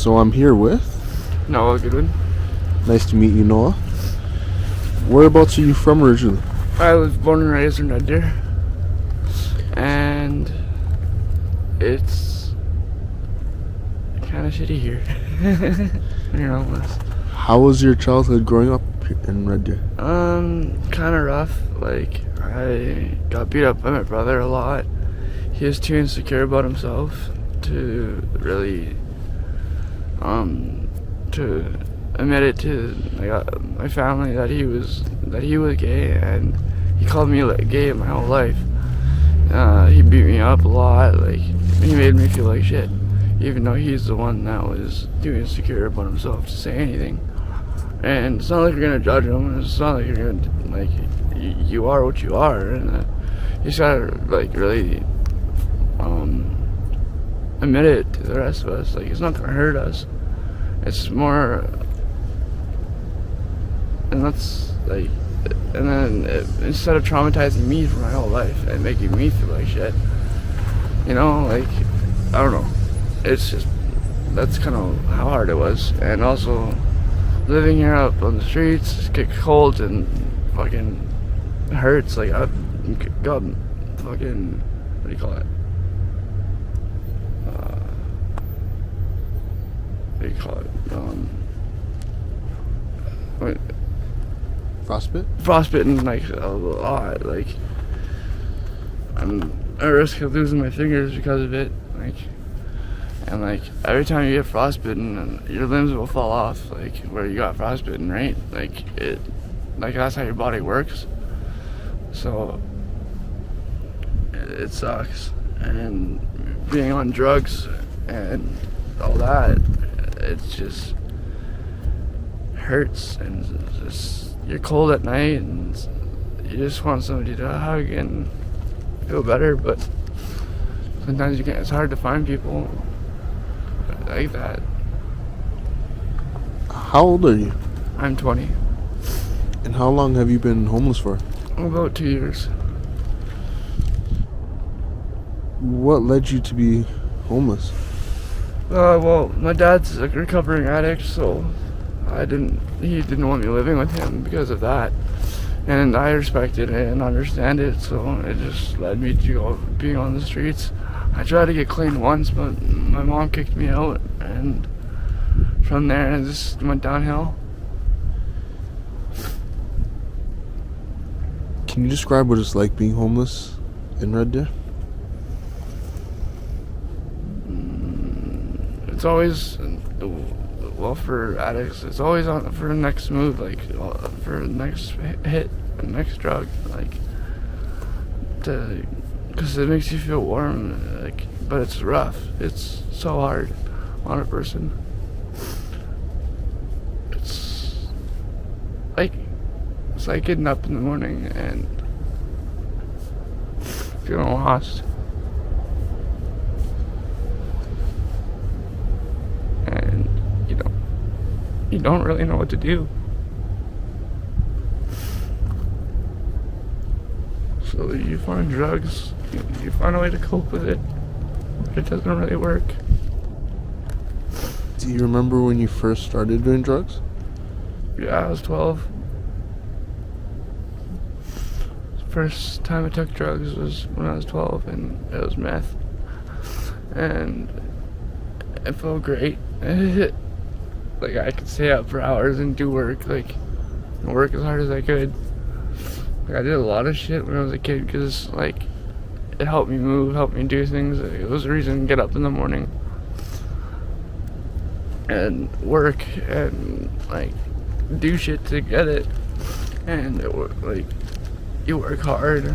So I'm here with... Noah Goodwin. Nice to meet you, Noah. Whereabouts are you from originally? I was born and raised in Red Deer. And it's kind of shitty here when you're homeless. How was your childhood growing up in Red Deer? Kind of rough. Like, I got beat up by my brother a lot. He was too insecure about himself to really, to admit it to my family that he was gay, and he called me gay my whole life. He beat me up a lot. Like, he made me feel like shit, even though he's the one that was too insecure about himself to say anything. And it's not like you're gonna judge him. It's not like you're gonna you are what you are, and you just gotta really admit it to the rest of us. Like, it's not gonna hurt us. It's more, and that's like, and then instead of traumatizing me for my whole life and making me feel like shit, I don't know. It's just, that's kind of how hard it was. And also, living here up on the streets, get cold and fucking hurts. Like, I've got fucking, what do you call it? What do you call it? Frostbite? Frostbitten, like, a lot. Like, I'm at risk of losing my fingers because of it. And every time you get frostbitten, your limbs will fall off, like, where you got frostbitten, right? That's how your body works. So, it sucks. And being on drugs and all that, it just hurts, and you're cold at night, and you just want somebody to hug and feel better, but sometimes you can't. It's hard to find people like that. How old are you? I'm 20. And how long have you been homeless for? About 2 years. What led you to be homeless? Well, my dad's a recovering addict, so he didn't want me living with him because of that. And I respected it and understand it, so it just led me to being on the streets. I tried to get clean once, but my mom kicked me out, and from there it just went downhill. Can you describe what it's like being homeless in Red Deer? It's always, well, for addicts, it's always on for the next move, for the next hit, next drug, because it makes you feel warm, but it's rough. It's so hard on a person. It's like getting up in the morning and feeling lost. And you don't really know what to do. So you find drugs, you find a way to cope with it, but it doesn't really work. Do you remember when you first started doing drugs? Yeah, I was 12. First time I took drugs was when I was 12, and it was meth. And it felt great. I could stay up for hours and do work, work as hard as I could. I did a lot of shit when I was a kid because, it helped me move, helped me do things. It was a reason to get up in the morning and work and, do shit to get it. And, you work hard.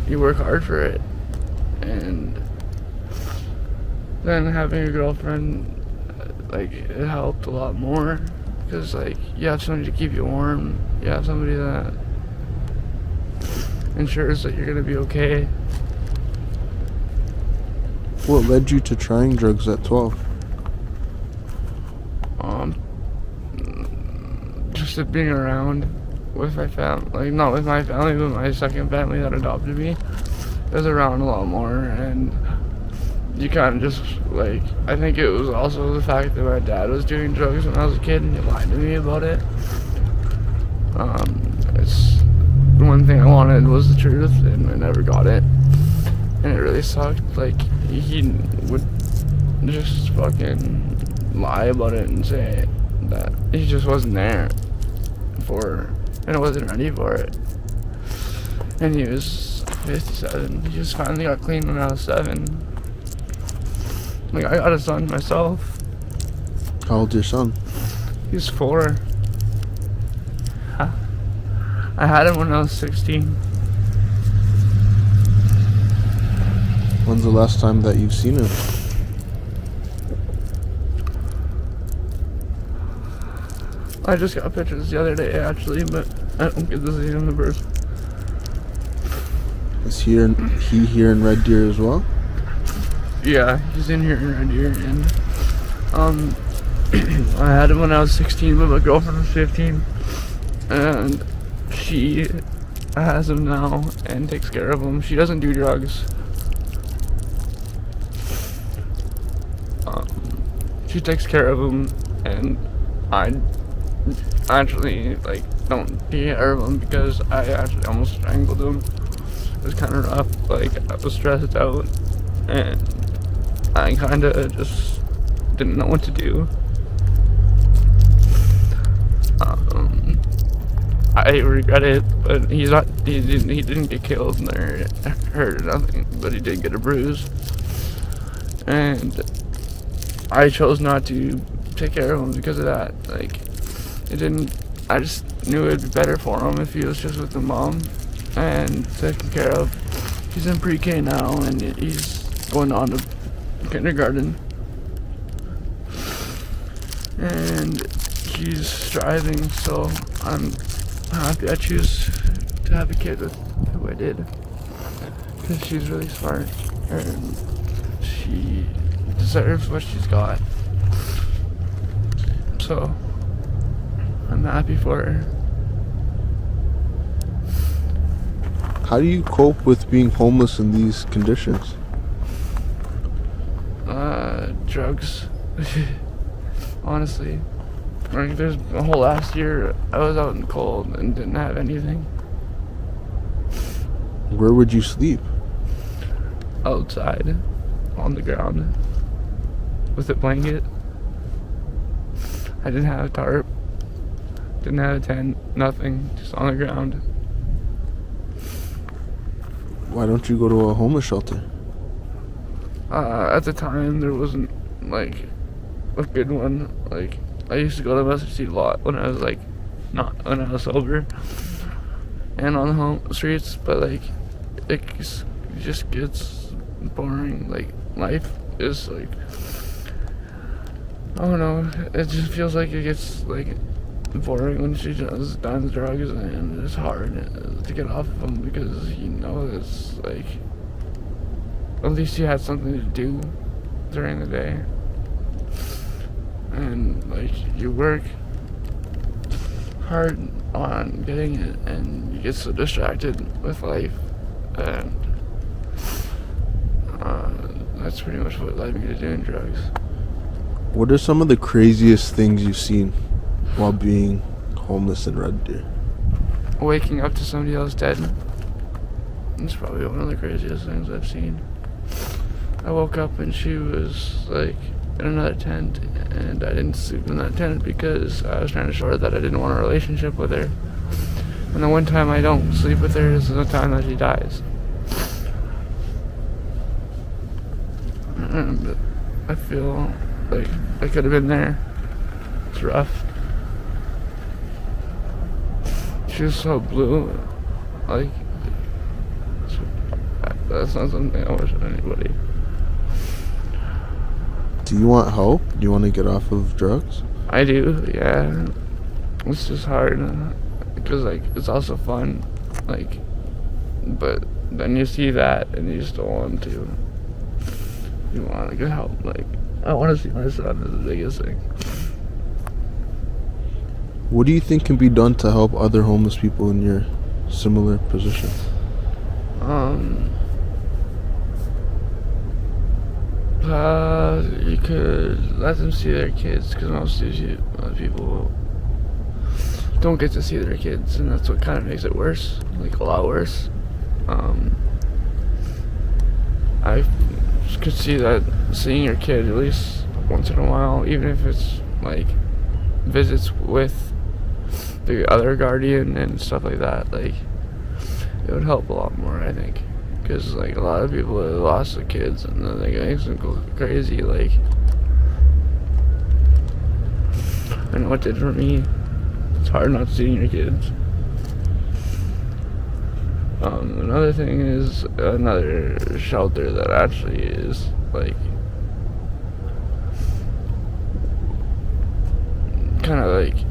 You work hard for it. And then having a girlfriend, it helped a lot more because, you have somebody to keep you warm. You have somebody that ensures that you're gonna be okay. What led you to trying drugs at 12? Just being around with my family, not with my family, but my second family that adopted me. I was around a lot more, and you kind of just, like, I think it was also the fact that my dad was doing drugs when I was a kid and he lied to me about it. It's the one thing I wanted was the truth, and I never got it. And it really sucked. Like, he would just fucking lie about it and say that he just wasn't there for, and I wasn't ready for it. And he was 57. He just finally got clean when I was 7. Like, I got a son myself. How old's your son? He's 4. Huh? I had him when I was 16. When's the last time that you've seen him? I just got pictures the other day, actually, but I don't get to see him in person. Is he here in Red Deer as well? Yeah, he's in here in Red Deer, and I had him when I was 16, but my girlfriend was 15, and she has him now and takes care of him. She doesn't do drugs. She takes care of him, and I actually, like, don't take care of him because I actually almost strangled him. It was kind of rough. Like, I was stressed out, and I kind of just didn't know what to do. I regret it, but he didn't get killed or hurt or nothing, but he did get a bruise. And I chose not to take care of him because of that. Like, I just knew it'd be better for him if he was just with the mom and taken care of. He's in pre-K now, and he's going on to kindergarten. And he's striving, so I'm happy I choose to have a kid with who I did. Because she's really smart, and she deserves what she's got. So I'm happy for her. How do you cope with being homeless in these conditions? Drugs. Honestly. Like, there's a whole last year I was out in the cold and didn't have anything. Where would you sleep? Outside. On the ground. With a blanket. I didn't have a tarp. Didn't have a tent. Nothing. Just on the ground. Why don't you go to a homeless shelter? At the time, there wasn't, like, a good one. Like, I used to go to Mustard Seed a lot when I was, like, when I was sober. And on the home streets, but, like, it just gets boring. Like, life is, like, I don't know, it just feels like it gets, like, boring when she just done drugs, and it's hard to get off of them because you know it's, like, at least you had something to do during the day. And, like, you work hard on getting it, and you get so distracted with life, and that's pretty much what led me to doing drugs. What are some of the craziest things you've seen while being homeless in Red Deer? Waking up to somebody else dead. It's probably one of the craziest things I've seen. I woke up and she was, like, in another tent, and I didn't sleep in that tent because I was trying to show her that I didn't want a relationship with her. And the one time I don't sleep with her is the time that she dies. And I feel like I could have been there. It's rough. She was so blue. Like, that's not something I wish on anybody. Do you want help? Do you want to get off of drugs? I do, yeah. It's just hard because, like, it's also fun, like, but then you see that and you just don't want to. You want to get help. Like, I want to see my son is the biggest thing. What do you think can be done to help other homeless people in your similar position? You could let them see their kids, because most people don't get to see their kids, and that's what kind of makes it worse, like a lot worse. I could see that seeing your kid at least once in a while, even if it's like visits with the other guardian and stuff like that, like it would help a lot more, I think, because like a lot of people have lost their kids and then they makes them go crazy. Like, I know it did for me. It's hard not seeing your kids. Another thing is another shelter that actually is like kind of like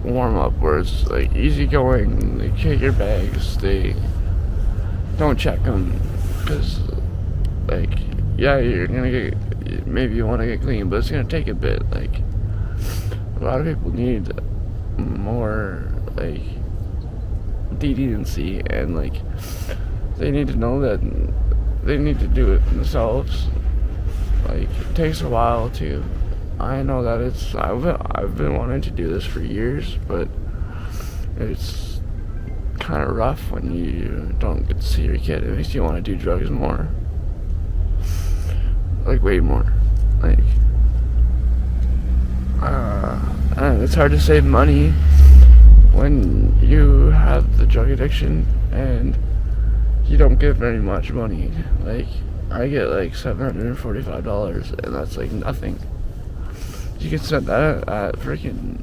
warm up, where it's like easy going. They check your bags. They don't check them because, like, yeah, you're gonna get, maybe you want to get clean, but it's gonna take a bit. Like, a lot of people need more like leniency, and like they need to know that they need to do it themselves. Like, it takes a while to. I know that I've been wanting to do this for years, but it's kind of rough when you don't get to see your kid. It makes you want to do drugs more, like way more. Like, and it's hard to save money when you have the drug addiction and you don't get very much money. Like, I get like $745, and that's like nothing. You can spend that at freaking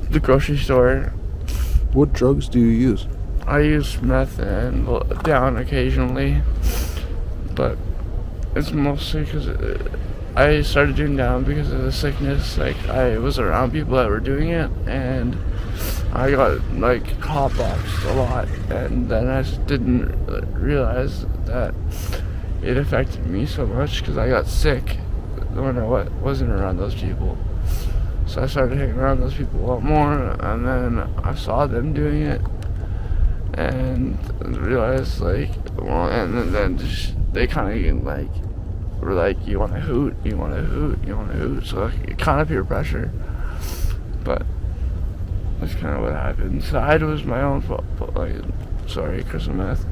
the grocery store. What drugs do you use? I use meth and down occasionally, but it's mostly because I started doing down because of the sickness. Like, I was around people that were doing it, and I got like hotboxed a lot, and then I just didn't realize that it affected me so much because I got sick when I wasn't around those people. So I started hanging around those people a lot more, and then I saw them doing it and realized, like, well, and then just, they kind of like were like, you want to hoot, you want to hoot, you want to hoot. So like, kind of peer pressure, but that's kind of what happened. Side was my own fault. Like, sorry, crystal meth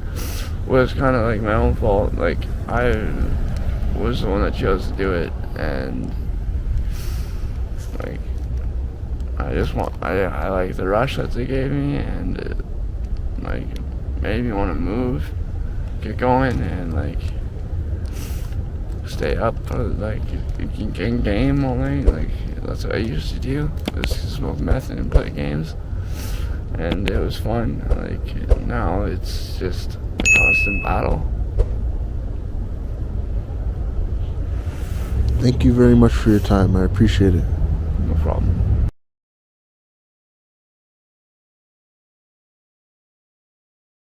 was kind of like my own fault. Like, I was the one that chose to do it, and like I like the rush that they gave me, and it, like, made me want to move, get going, and like stay up, like in game all night. Like, that's what I used to do, is smoke meth and play games, and it was fun. Like, now it's just a constant battle. Thank you very much for your time. I appreciate it. No problem.